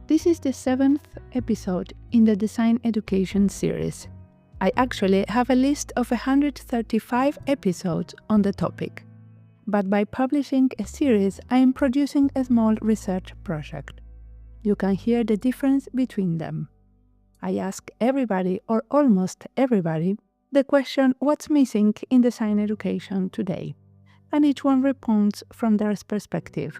This is the 7th episode in the Design Education series. I actually have a list of 135 episodes on the topic. But by publishing a series, I am producing a small research project. You can hear the difference between them. I ask everybody, or almost everybody, the question, what's missing in design education today? And each one responds from their perspective.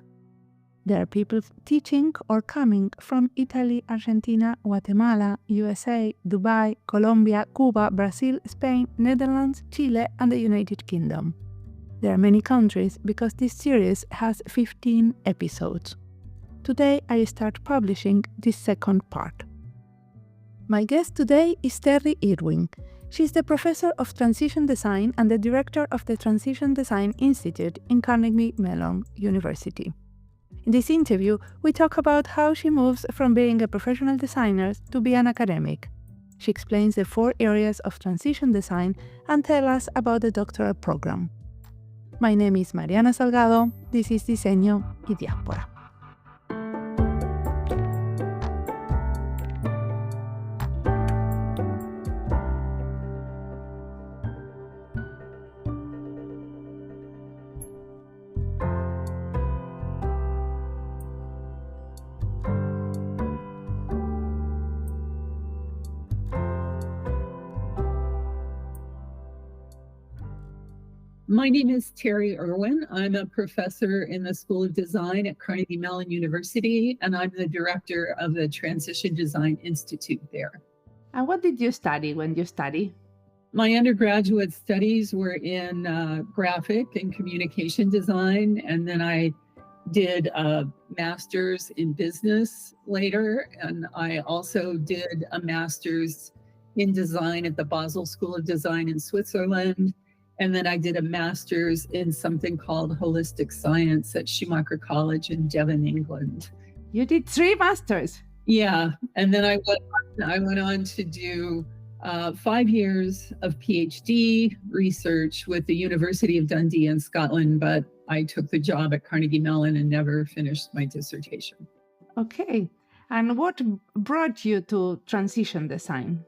There are people teaching or coming from Italy, Argentina, Guatemala, USA, Dubai, Colombia, Cuba, Brazil, Spain, Netherlands, Chile, and the United Kingdom. There are many countries because this series has 15 episodes. Today I start publishing this second part. My guest today is Terry Irwin. She's the professor of transition design and the director of the Transition Design Institute in Carnegie Mellon University. In this interview, we talk about how she moves from being a professional designer to be an academic. She explains the 4 areas of transition design and tells us about the doctoral program. My name is Mariana Salgado. This is Diseño y Diáspora. My name is Terry Irwin. I'm a professor in the School of Design at Carnegie Mellon University, and I'm the director of the Transition Design Institute there. And what did you study when you studied? My undergraduate studies were in graphic and communication design, and then I did a master's in business later, and I also did a master's in design at the Basel School of Design in Switzerland. And then I did a master's in something called holistic science at Schumacher College in Devon, England. You did 3 masters? Yeah. And then I went on to do 5 years of PhD research with the University of Dundee in Scotland, but I took the job at Carnegie Mellon and never finished my dissertation. Okay. And what brought you to transition design?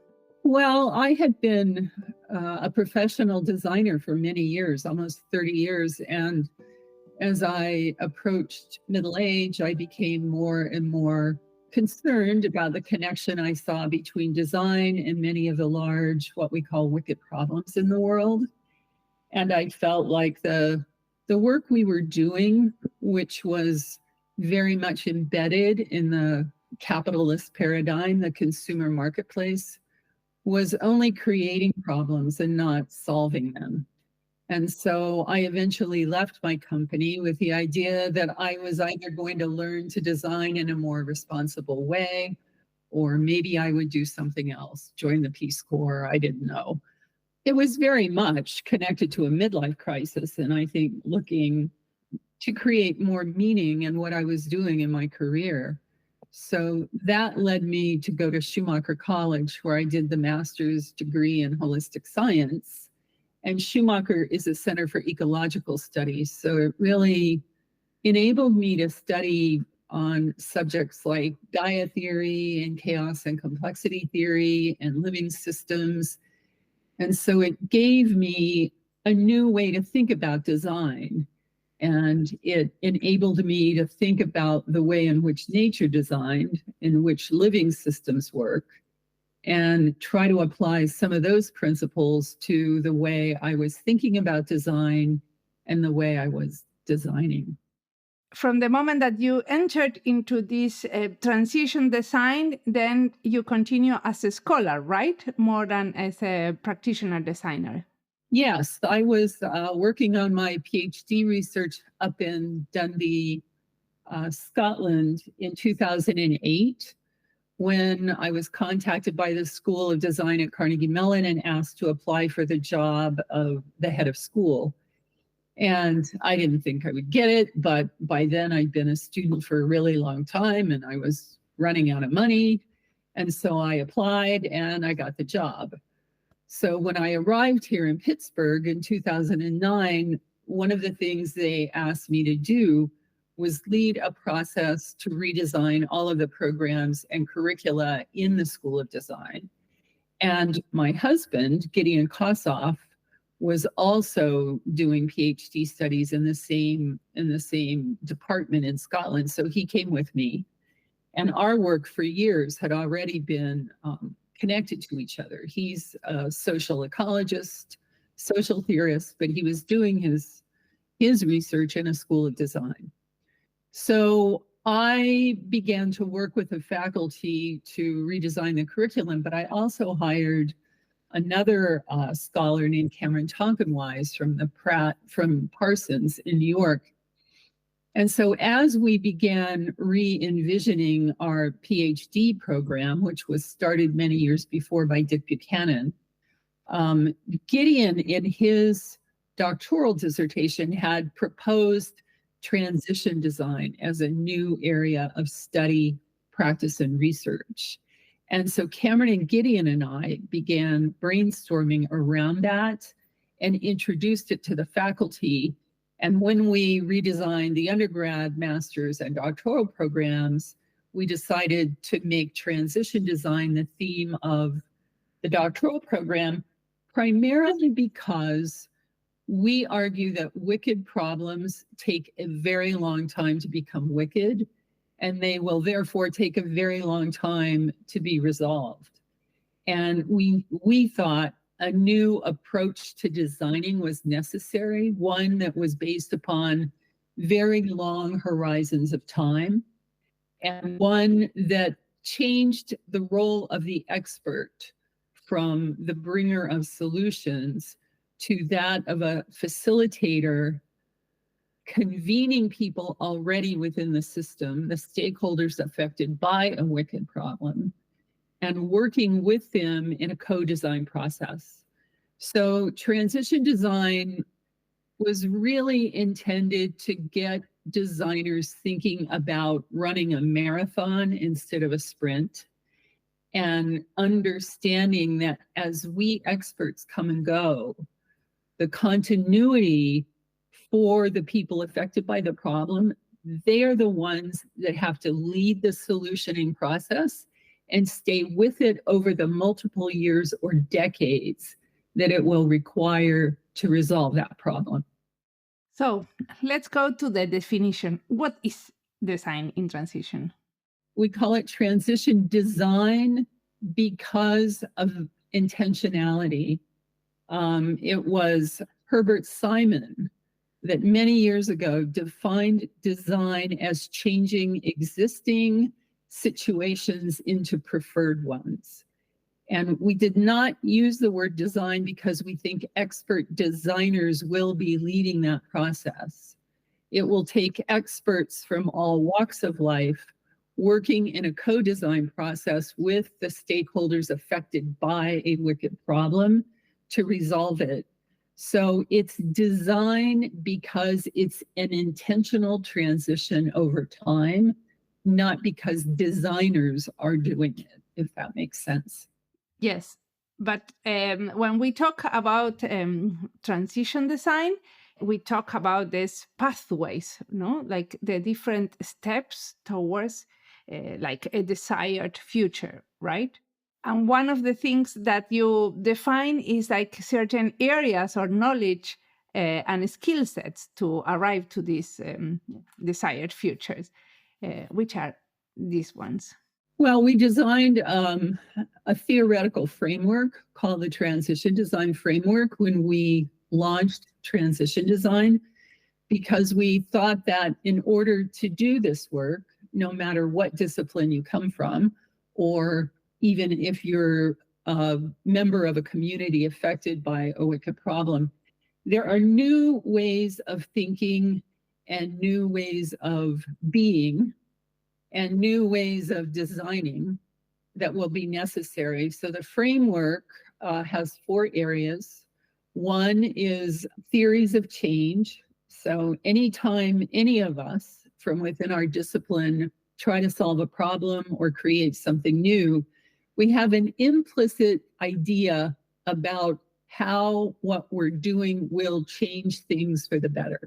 Well, I had been a professional designer for many years, almost 30 years. And as I approached middle age, I became more and more concerned about the connection I saw between design and many of the large, what we call wicked problems in the world. And I felt like the work we were doing, which was very much embedded in the capitalist paradigm, the consumer marketplace, was only creating problems and not solving them. And so I eventually left my company with the idea that I was either going to learn to design in a more responsible way, or maybe I would do something else, join the Peace Corps, I didn't know. It was very much connected to a midlife crisis, and I think looking to create more meaning in what I was doing in my career. So that led me to go to Schumacher College, where I did the master's degree in holistic science. And Schumacher is a center for ecological studies. So it really enabled me to study on subjects like Gaia theory and chaos and complexity theory and living systems. And so it gave me a new way to think about design. And it enabled me to think about the way in which nature designed, in which living systems work, and try to apply some of those principles to the way I was thinking about design and the way I was designing. From the moment that you entered into this transition design, then you continue as a scholar, right? More than as a practitioner designer. Yes, I was working on my PhD research up in Dundee, Scotland in 2008, when I was contacted by the School of Design at Carnegie Mellon and asked to apply for the job of the head of school. And I didn't think I would get it, but by then I'd been a student for a really long time and I was running out of money. And so I applied and I got the job. So when I arrived here in Pittsburgh in 2009, one of the things they asked me to do was lead a process to redesign all of the programs and curricula in the School of Design. And my husband, Gideon Kossoff, was also doing PhD studies in the same department in Scotland. So he came with me. And our work for years had already been connected to each other. He's a social ecologist, social theorist, but he was doing his research in a School of Design. So I began to work with the faculty to redesign the curriculum, but I also hired another scholar named Cameron Tonkinwise from Parsons in New York. And so as we began re-envisioning our PhD program, which was started many years before by Dick Buchanan, Gideon in his doctoral dissertation had proposed transition design as a new area of study, practice, and research. And so Cameron and Gideon and I began brainstorming around that and introduced it to the faculty. And when we redesigned the undergrad, master's, and doctoral programs, we decided to make transition design the theme of the doctoral program, primarily because we argue that wicked problems take a very long time to become wicked, and they will therefore take a very long time to be resolved. And we thought a new approach to designing was necessary, one that was based upon very long horizons of time, and one that changed the role of the expert from the bringer of solutions to that of a facilitator, convening people already within the system, the stakeholders affected by a wicked problem, and working with them in a co-design process. So transition design was really intended to get designers thinking about running a marathon instead of a sprint, and understanding that as we experts come and go, the continuity for the people affected by the problem, they are the ones that have to lead the solutioning process and stay with it over the multiple years or decades that it will require to resolve that problem. So let's go to the definition. What is design in transition? We call it transition design because of intentionality. It was Herbert Simon that many years ago defined design as changing existing situations into preferred ones. And we did not use the word design because we think expert designers will be leading that process. It will take experts from all walks of life working in a co-design process with the stakeholders affected by a wicked problem to resolve it. So it's design because it's an intentional transition over time, not because designers are doing it, if that makes sense. Yes, but when we talk about transition design, we talk about these pathways, no? Like the different steps towards like a desired future, right? And one of the things that you define is like certain areas or knowledge and skill sets to arrive to these desired futures. Which are these ones? Well, we designed a theoretical framework called the Transition Design Framework when we launched Transition Design, because we thought that in order to do this work, no matter what discipline you come from, or even if you're a member of a community affected by a wicked problem, there are new ways of thinking and new ways of being and new ways of designing that will be necessary. So the framework has 4 areas. One is theories of change. So anytime any of us from within our discipline try to solve a problem or create something new, we have an implicit idea about how what we're doing will change things for the better.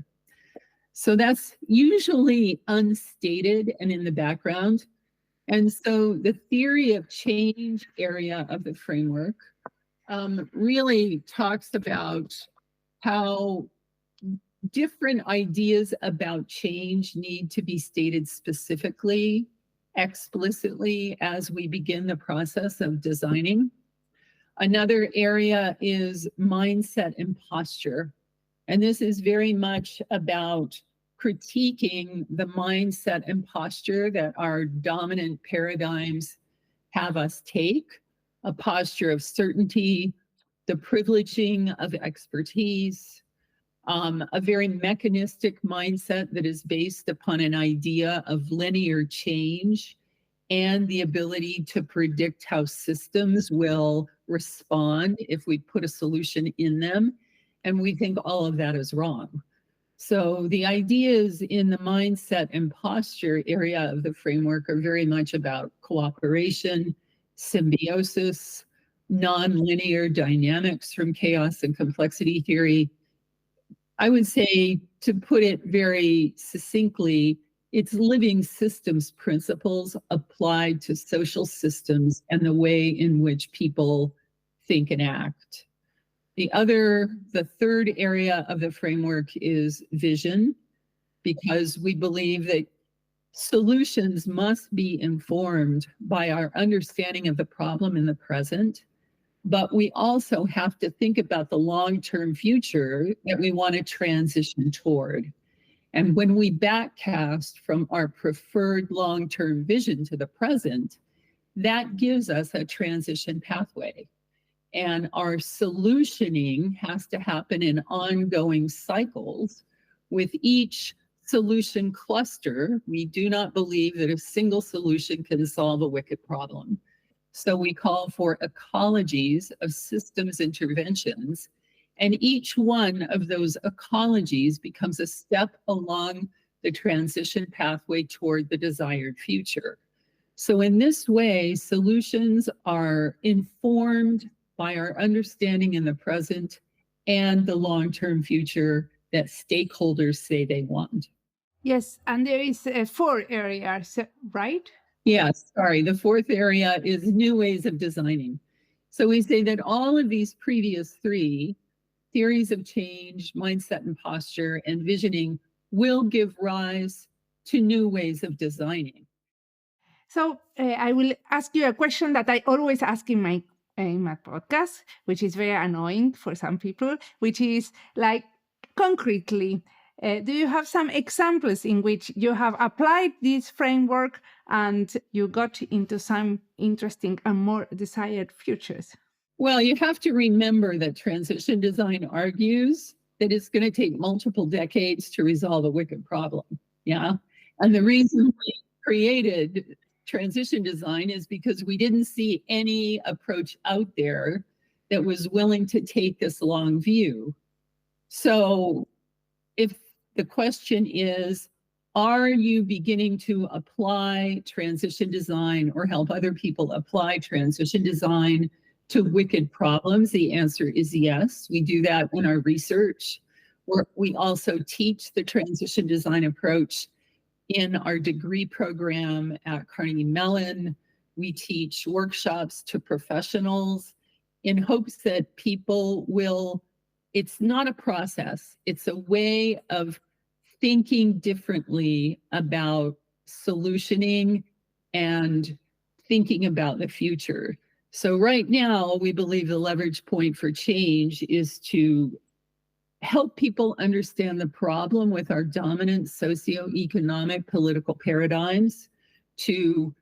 So that's usually unstated and in the background. And so the theory of change area of the framework really talks about how different ideas about change need to be stated specifically, explicitly as we begin the process of designing. Another area is mindset and posture. And this is very much about critiquing the mindset and posture that our dominant paradigms have us take, a posture of certainty, the privileging of expertise, a very mechanistic mindset that is based upon an idea of linear change and the ability to predict how systems will respond if we put a solution in them. And we think all of that is wrong. So the ideas in the mindset and posture area of the framework are very much about cooperation, symbiosis, nonlinear dynamics from chaos and complexity theory. I would say, to put it very succinctly, it's living systems principles applied to social systems and the way in which people think and act. The third area of the framework is vision, because we believe that solutions must be informed by our understanding of the problem in the present, but we also have to think about the long-term future that we want to transition toward. And when we backcast from our preferred long-term vision to the present, that gives us a transition pathway. And our solutioning has to happen in ongoing cycles with each solution cluster. We do not believe that a single solution can solve a wicked problem. So we call for ecologies of systems interventions, and each one of those ecologies becomes a step along the transition pathway toward the desired future. So in this way, solutions are informed by our understanding in the present and the long-term future that stakeholders say they want. Yes, and there is 4 areas, right? Yes, sorry. The fourth area is new ways of designing. So we say that all of these previous 3, theories of change, mindset and posture, and visioning, will give rise to new ways of designing. So I will ask you a question that I always ask in my podcast, which is very annoying for some people, which is like, concretely, do you have some examples in which you have applied this framework and you got into some interesting and more desired futures? Well, you have to remember that transition design argues that it's going to take multiple decades to resolve a wicked problem. Yeah. And the reason we created transition design is because we didn't see any approach out there that was willing to take this long view. So if the question is, are you beginning to apply transition design or help other people apply transition design to wicked problems? The answer is yes. We do that in our research. We also teach the transition design approach in our degree program at Carnegie Mellon. We teach workshops to professionals in hopes that people will, it's not a process, it's a way of thinking differently about solutioning and thinking about the future. So right now, we believe the leverage point for change is to help people understand the problem with our dominant socioeconomic political paradigms, to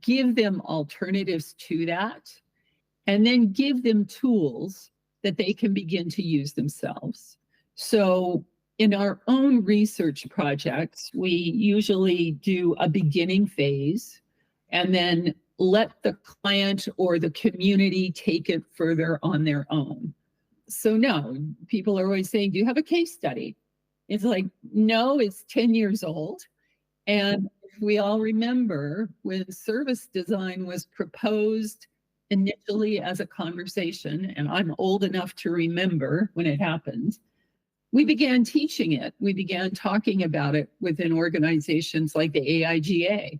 give them alternatives to that, and then give them tools that they can begin to use themselves. So in our own research projects, we usually do a beginning phase and then let the client or the community take it further on their own. So no, people are always saying, do you have a case study? It's like, no, it's 10 years old. And if we all remember, when service design was proposed initially as a conversation, and I'm old enough to remember when it happened, we began teaching it. We began talking about it within organizations like the AIGA.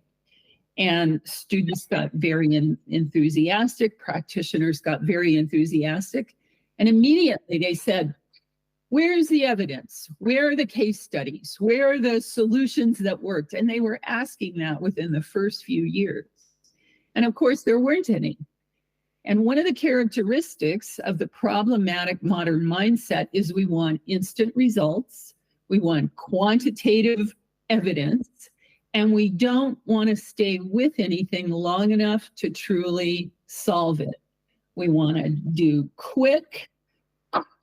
And students got very enthusiastic, practitioners got very enthusiastic. And immediately they said, where's the evidence? Where are the case studies? Where are the solutions that worked? And they were asking that within the first few years. And of course, there weren't any. And one of the characteristics of the problematic modern mindset is we want instant results, we want quantitative evidence, and we don't want to stay with anything long enough to truly solve it. We want to do quick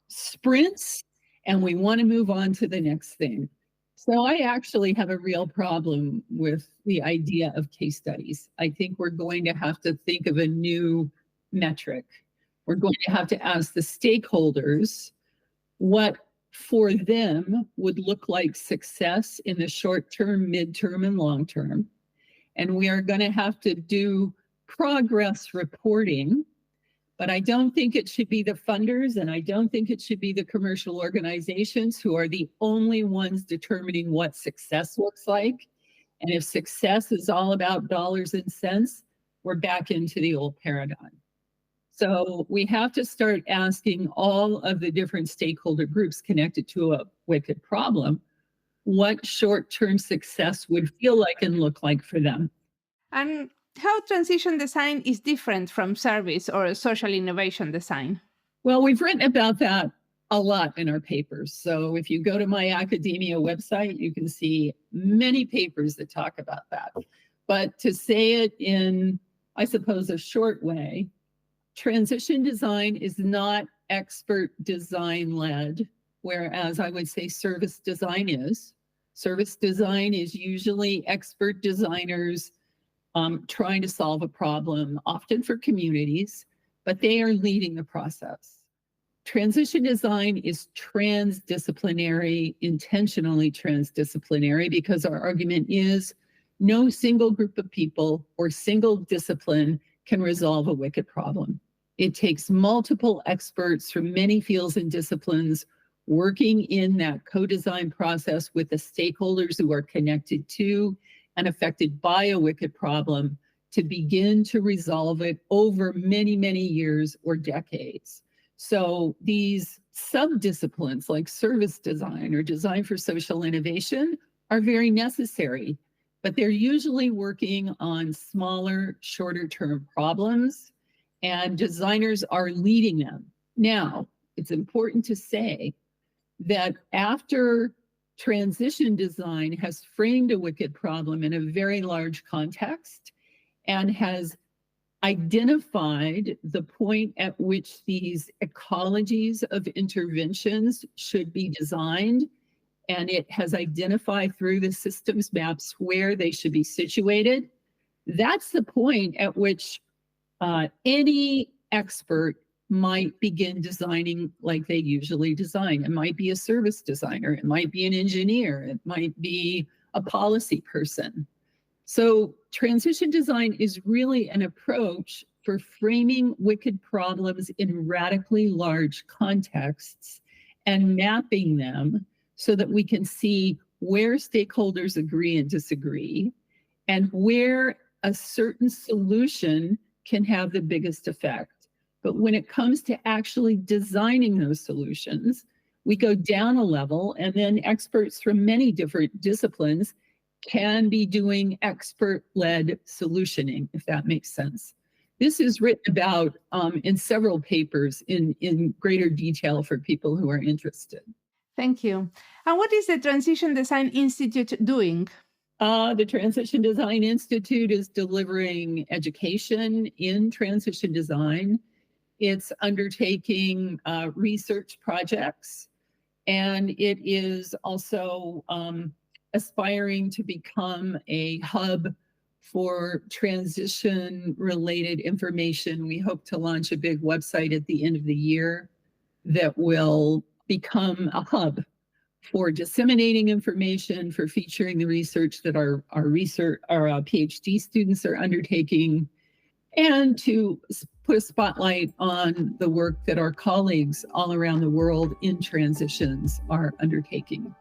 sprints, and we want to move on to the next thing. So I actually have a real problem with the idea of case studies. I think we're going to have to think of a new metric. We're going to have to ask the stakeholders what for them would look like success in the short term, midterm, and long term. And we are going to have to do progress reporting, but I don't think it should be the funders, and I don't think it should be the commercial organizations who are the only ones determining what success looks like. And if success is all about dollars and cents, we're back into the old paradigm. So we have to start asking all of the different stakeholder groups connected to a wicked problem, what short-term success would feel like and look like for them. And how transition design is different from service or social innovation design? Well, we've written about that a lot in our papers. So if you go to my academia website, you can see many papers that talk about that. But to say it in, I suppose, a short way, transition design is not expert design led, whereas I would say service design is. Service design is usually expert designers trying to solve a problem, often for communities, but they are leading the process. Transition design is transdisciplinary, intentionally transdisciplinary, because our argument is no single group of people or single discipline can resolve a wicked problem. It takes multiple experts from many fields and disciplines working in that co-design process with the stakeholders who are connected to and affected by a wicked problem to begin to resolve it over many, many years or decades. So these sub-disciplines like service design or design for social innovation are very necessary, but they're usually working on smaller, shorter term problems, and designers are leading them. Now, it's important to say that after transition design has framed a wicked problem in a very large context and has identified the point at which these ecologies of interventions should be designed, and it has identified through the systems maps where they should be situated, that's the point at which any expert might begin designing like they usually design. It might be a service designer, it might be an engineer, it might be a policy person. So transition design is really an approach for framing wicked problems in radically large contexts and mapping them so that we can see where stakeholders agree and disagree and where a certain solution can have the biggest effect. But when it comes to actually designing those solutions, we go down a level, and then experts from many different disciplines can be doing expert-led solutioning, if that makes sense. This is written about in several papers in greater detail for people who are interested. Thank you. And what is the Transition Design Institute doing? The Transition Design Institute is delivering education in transition design. It's undertaking research projects, and it is also aspiring to become a hub for transition-related information. We hope to launch a big website at the end of the year that will become a hub for disseminating information, for featuring the research that our PhD students are undertaking, and to put a spotlight on the work that our colleagues all around the world in transitions are undertaking.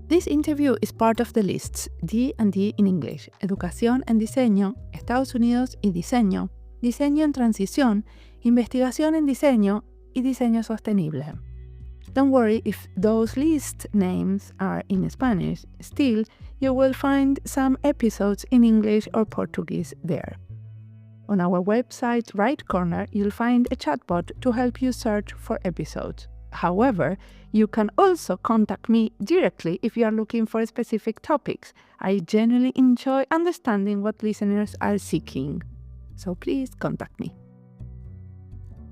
This interview is part of the lists D&D in English, Educación en Diseño, Estados Unidos y Diseño, Diseño en transición, Investigación en diseño y Diseño sostenible. Don't worry if those list names are in Spanish, still you will find some episodes in English or Portuguese there. On our website's right corner, you'll find a chatbot to help you search for episodes. However, you can also contact me directly if you are looking for specific topics. I genuinely enjoy understanding what listeners are seeking. So please contact me.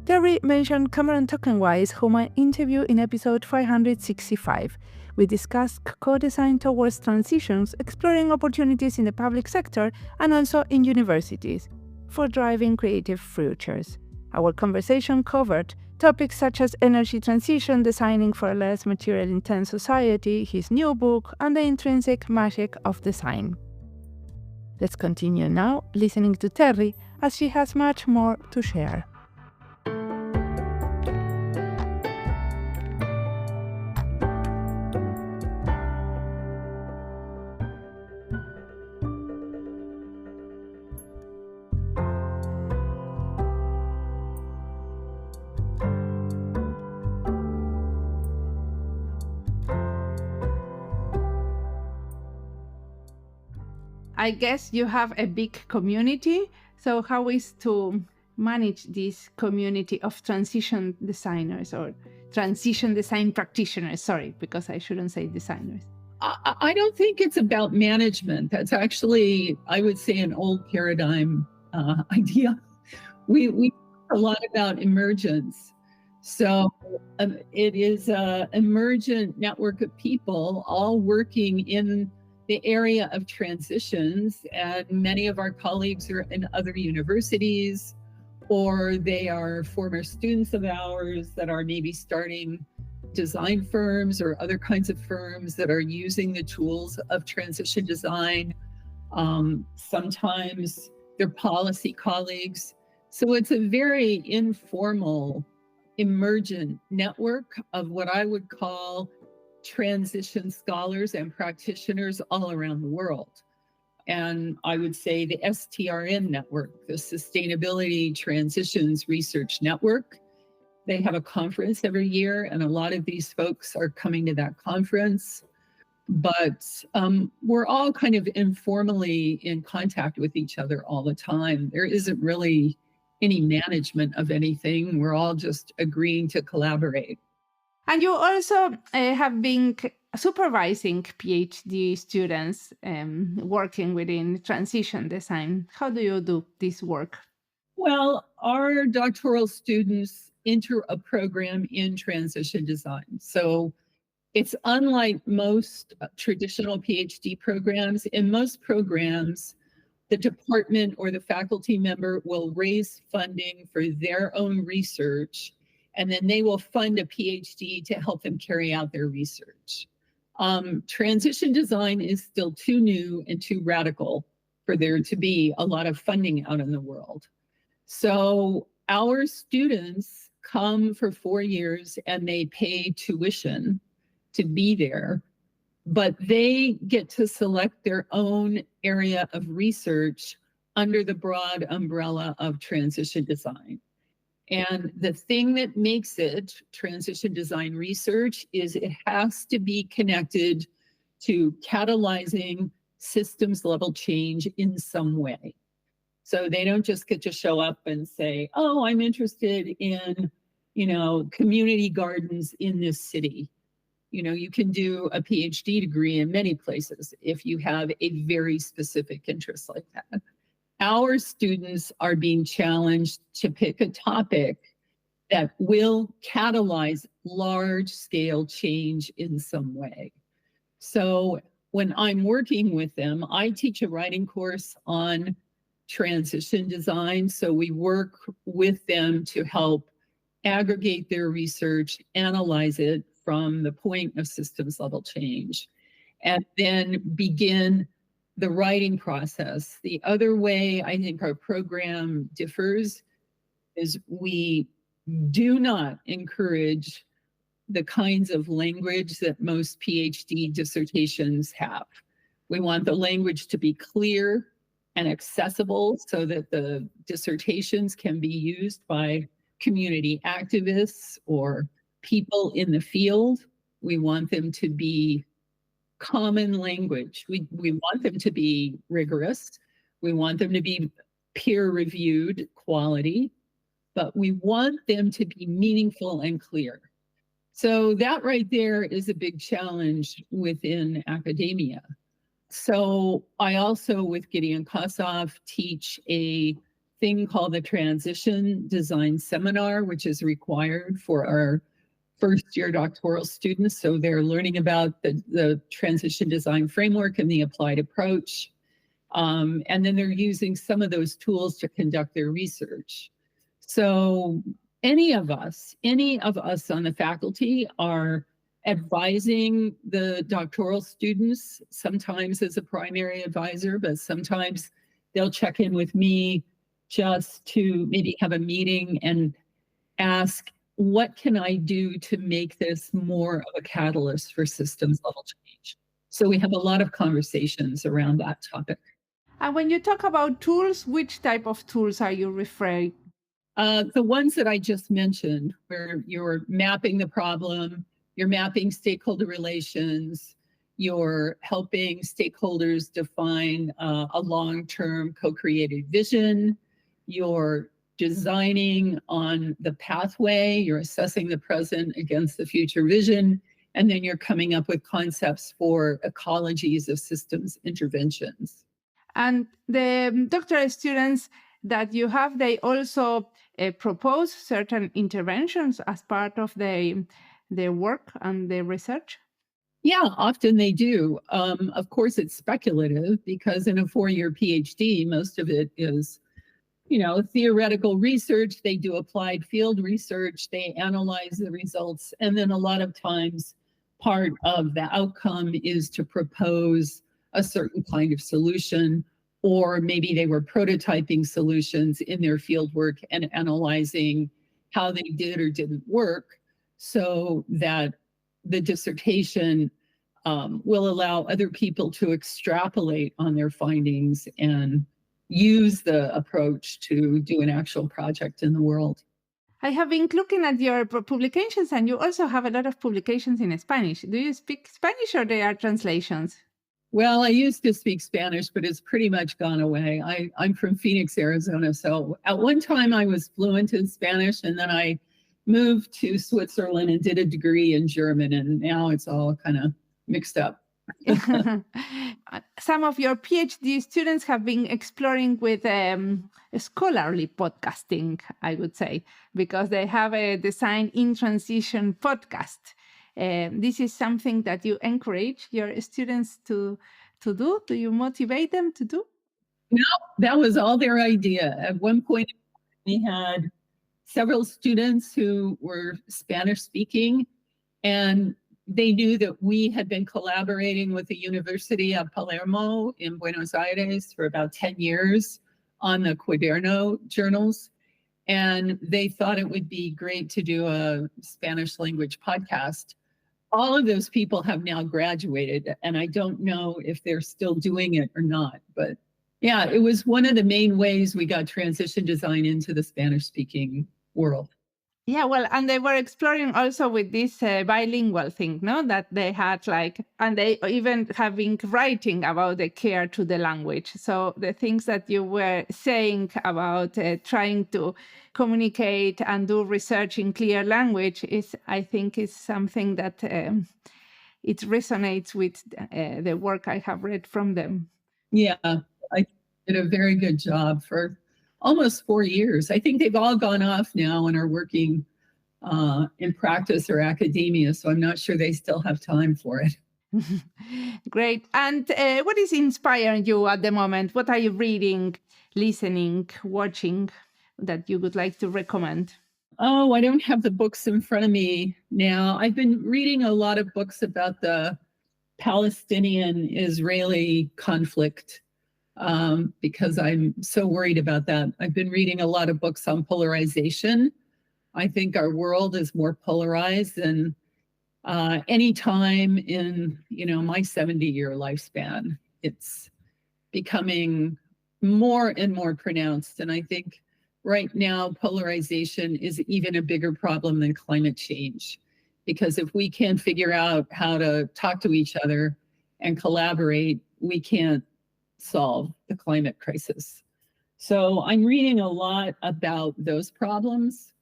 Terry mentioned Cameron Tokenwise, whom I interviewed in episode 565. We discussed co-design towards transitions, exploring opportunities in the public sector and also in universities for driving creative futures. Our conversation covered topics such as energy transition, designing for a less material-intense society, his new book, and the intrinsic magic of design. Let's continue now listening to Terry, as she has much more to share. I guess you have a big community. So how is to manage this community of transition designers or transition design practitioners? Sorry, because I shouldn't say designers. I don't think it's about management. That's actually, I would say, an old paradigm idea. We talk a lot about emergence. So it is an emergent network of people all working in the area of transitions, and many of our colleagues are in other universities, or they are former students of ours that are maybe starting design firms or other kinds of firms that are using the tools of transition design. Sometimes they're policy colleagues. So it's a very informal, emergent network of what I would call transition scholars and practitioners all around the world. And I would say the STRN network, the Sustainability Transitions Research Network. They have a conference every year, and a lot of these folks are coming to that conference. But we're all kind of informally in contact with each other all the time. There isn't really any management of anything. We're all just agreeing to collaborate. And you also have been supervising PhD students working within transition design. How do you do this work? Well, our doctoral students enter a program in transition design. So it's unlike most traditional PhD programs. In most programs, the department or the faculty member will raise funding for their own research, and then they will fund a PhD to help them carry out their research. Transition design is still too new and too radical for there to be a lot of funding out in the world. So our students come for 4 years and they pay tuition to be there, but they get to select their own area of research under the broad umbrella of transition design. And the thing that makes it transition design research is it has to be connected to catalyzing systems level change in some way. So they don't just get to show up and say, oh, I'm interested in, community gardens in this city. You can do a PhD degree in many places if you have a very specific interest like that. Our students are being challenged to pick a topic that will catalyze large-scale change in some way. So when I'm working with them, I teach a writing course on transition design. So we work with them to help aggregate their research, analyze it from the point of systems level change, and then begin the writing process. The other way I think our program differs is we do not encourage the kinds of language that most PhD dissertations have. We want the language to be clear and accessible so that the dissertations can be used by community activists or people in the field. We want them to be common language. We want them to be rigorous. We want them to be peer-reviewed quality, but we want them to be meaningful and clear. So that right there is a big challenge within academia. So I also, with Gideon Kossoff, teach a thing called the Transition Design Seminar, which is required for our first-year doctoral students. So they're learning about the transition design framework and the applied approach. And then they're using some of those tools to conduct their research. So any of us on the faculty are advising the doctoral students, sometimes as a primary advisor, but sometimes they'll check in with me just to maybe have a meeting and ask, what can I do to make this more of a catalyst for systems level change? So we have a lot of conversations around that topic. And when you talk about tools, which type of tools are you referring? The ones that I just mentioned, where you're mapping the problem, you're mapping stakeholder relations, you're helping stakeholders define a long-term co-created vision, you're designing on the pathway, you're assessing the present against the future vision, and then you're coming up with concepts for ecologies of systems interventions. And the doctoral students that you have, they also propose certain interventions as part of their work and their research? Yeah, often they do. Of course, it's speculative because in a 4-year PhD, most of it is, theoretical research. They do applied field research, they analyze the results, and then a lot of times part of the outcome is to propose a certain kind of solution, or maybe they were prototyping solutions in their field work and analyzing how they did or didn't work so that the dissertation will allow other people to extrapolate on their findings and use the approach to do an actual project in the world. I have been looking at your publications, and you also have a lot of publications in Spanish. Do you speak Spanish or they are translations? Well, I used to speak Spanish, but it's pretty much gone away. I'm from Phoenix, Arizona. So at one time I was fluent in Spanish, and then I moved to Switzerland and did a degree in German, and now it's all kind of mixed up. Some of your PhD students have been exploring with scholarly podcasting, I would say, because they have a Design in Transition podcast. This is something that you encourage your students to do? Do you motivate them to do? No, that was all their idea. At one point, we had several students who were Spanish speaking, and they knew that we had been collaborating with the University of Palermo in Buenos Aires for about 10 years on the Cuaderno journals. And they thought it would be great to do a Spanish language podcast. All of those people have now graduated, and I don't know if they're still doing it or not. But yeah, it was one of the main ways we got transition design into the Spanish-speaking world. Yeah, well, and they were exploring also with this bilingual thing, no? That they had and they even have been writing about the care to the language. So the things that you were saying about trying to communicate and do research in clear language I think, is something that it resonates with the work I have read from them. Yeah, I did a very good job for almost 4 years. I think they've all gone off now and are working in practice or academia, so I'm not sure they still have time for it. Great. And what is inspiring you at the moment? What are you reading, listening, watching that you would like to recommend? Oh, I don't have the books in front of me now. I've been reading a lot of books about the Palestinian-Israeli conflict because I'm so worried about that. I've been reading a lot of books on polarization. I think our world is more polarized than any time in, my 70-year lifespan. It's becoming more and more pronounced. And I think right now, polarization is even a bigger problem than climate change. Because if we can't figure out how to talk to each other and collaborate, we can't solve the climate crisis. So I'm reading a lot about those problems.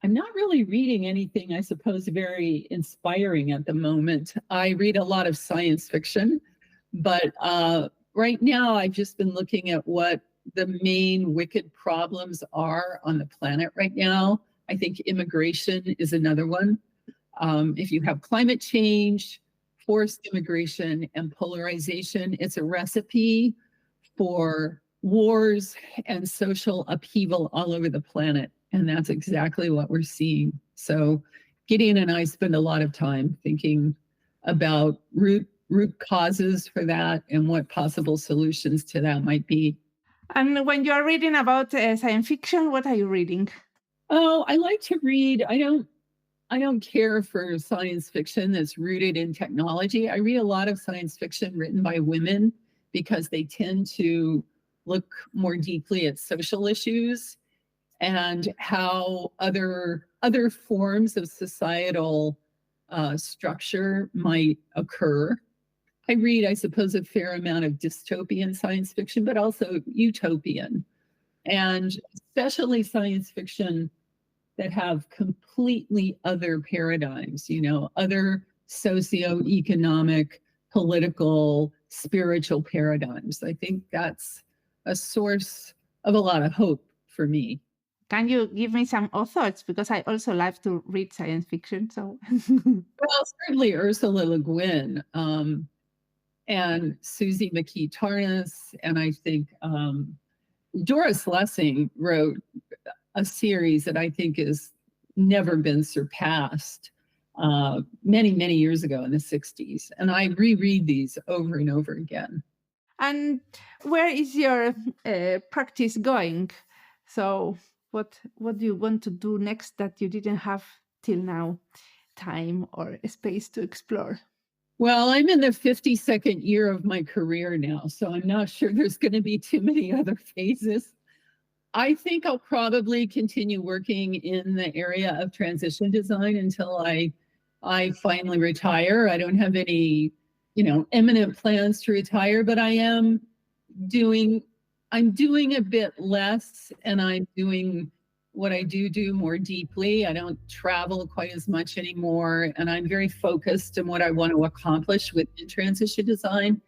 I'm not really reading anything, I suppose, very inspiring at the moment. I read a lot of science fiction, but right now I've just been looking at what the main wicked problems are on the planet right now. I think immigration is another one. If you have climate change, forced immigration, and polarization, it's a recipe for wars and social upheaval all over the planet. And that's exactly what we're seeing. So Gideon and I spend a lot of time thinking about root causes for that and what possible solutions to that might be. And when you're reading about science fiction, what are you reading? Oh, I like to read. I don't care for science fiction that's rooted in technology. I read a lot of science fiction written by women because they tend to look more deeply at social issues and how other forms of societal structure might occur. I read, I suppose, a fair amount of dystopian science fiction, but also utopian, and especially science fiction that have completely other paradigms, other socioeconomic, political, spiritual paradigms. I think that's a source of a lot of hope for me. Can you give me some authors? Because I also like to read science fiction. So, Well, certainly Ursula Le Guin and Susie McKee Tarnas, and I think Doris Lessing wrote a series that I think has never been surpassed many, many years ago in the 60s. And I reread these over and over again. And where is your practice going? So what do you want to do next that you didn't have till now time or space to explore? Well, I'm in the 52nd year of my career now, so I'm not sure there's going to be too many other phases. I think I'll probably continue working in the area of transition design until I finally retire. I don't have any, imminent plans to retire, but I'm doing a bit less, and I'm doing what I do more deeply. I don't travel quite as much anymore, and I'm very focused on what I want to accomplish within transition design.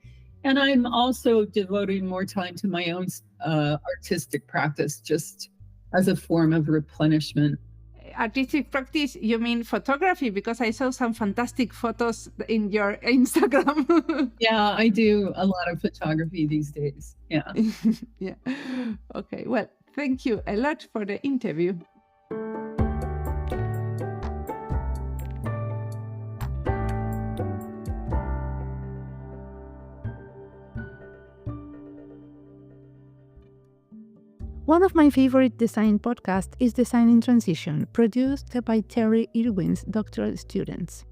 And I'm also devoting more time to my own artistic practice, just as a form of replenishment. Artistic practice, you mean photography? Because I saw some fantastic photos in your Instagram. Yeah, I do a lot of photography these days. Yeah. Yeah. Okay. Well, thank you a lot for the interview. One of my favorite design podcasts is Design in Transition, produced by Terry Irwin's doctoral students.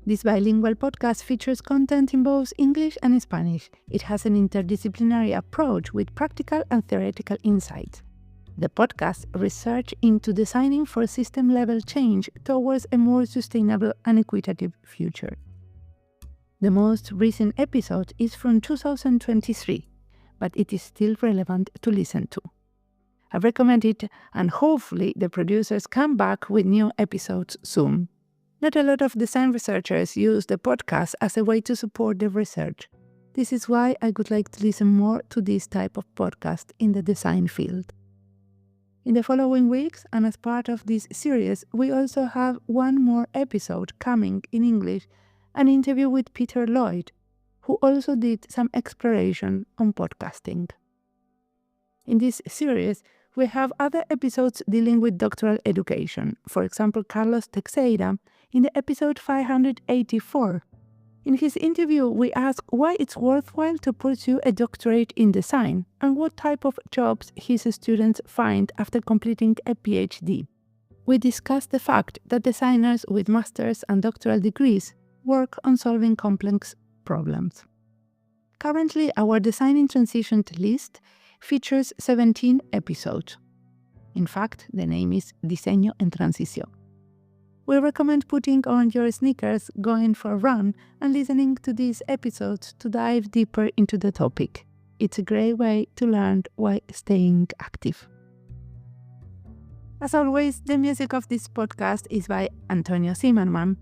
This bilingual podcast features content in both English and Spanish. It has an interdisciplinary approach with practical and theoretical insights. The podcast research into designing for system-level change towards a more sustainable and equitable future. The most recent episode is from 2023, but it is still relevant to listen to. I recommend it, and hopefully the producers come back with new episodes soon. Not a lot of design researchers use the podcast as a way to support their research. This is why I would like to listen more to this type of podcast in the design field. In the following weeks, and as part of this series, we also have one more episode coming in English, an interview with Peter Lloyd, who also did some exploration on podcasting. In this series, We have other episodes dealing with doctoral education, for example, Carlos Teixeira in the episode 584. In his interview, we ask why it's worthwhile to pursue a doctorate in design and what type of jobs his students find after completing a PhD. We discuss the fact that designers with master's and doctoral degrees work on solving complex problems. Currently, our Design in Transition list features 17 episodes. In fact, the name is Diseño en transición. We recommend putting on your sneakers, going for a run, and listening to these episodes to dive deeper into the topic. It's a great way to learn while staying active. As always, the music of this podcast is by Antonio Zimmerman.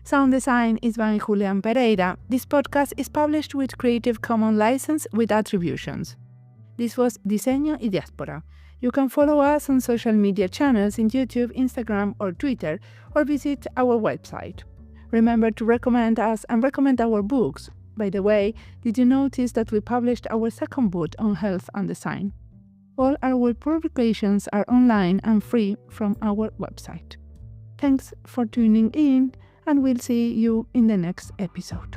Sound design is by Julian Pereira. This podcast is published with Creative Commons license with attributions. This was Diseño y Diáspora. You can follow us on social media channels in YouTube, Instagram, or Twitter, or visit our website. Remember to recommend us and recommend our books. By the way, did you notice that we published our second book on health and design? All our publications are online and free from our website. Thanks for tuning in, and we'll see you in the next episode.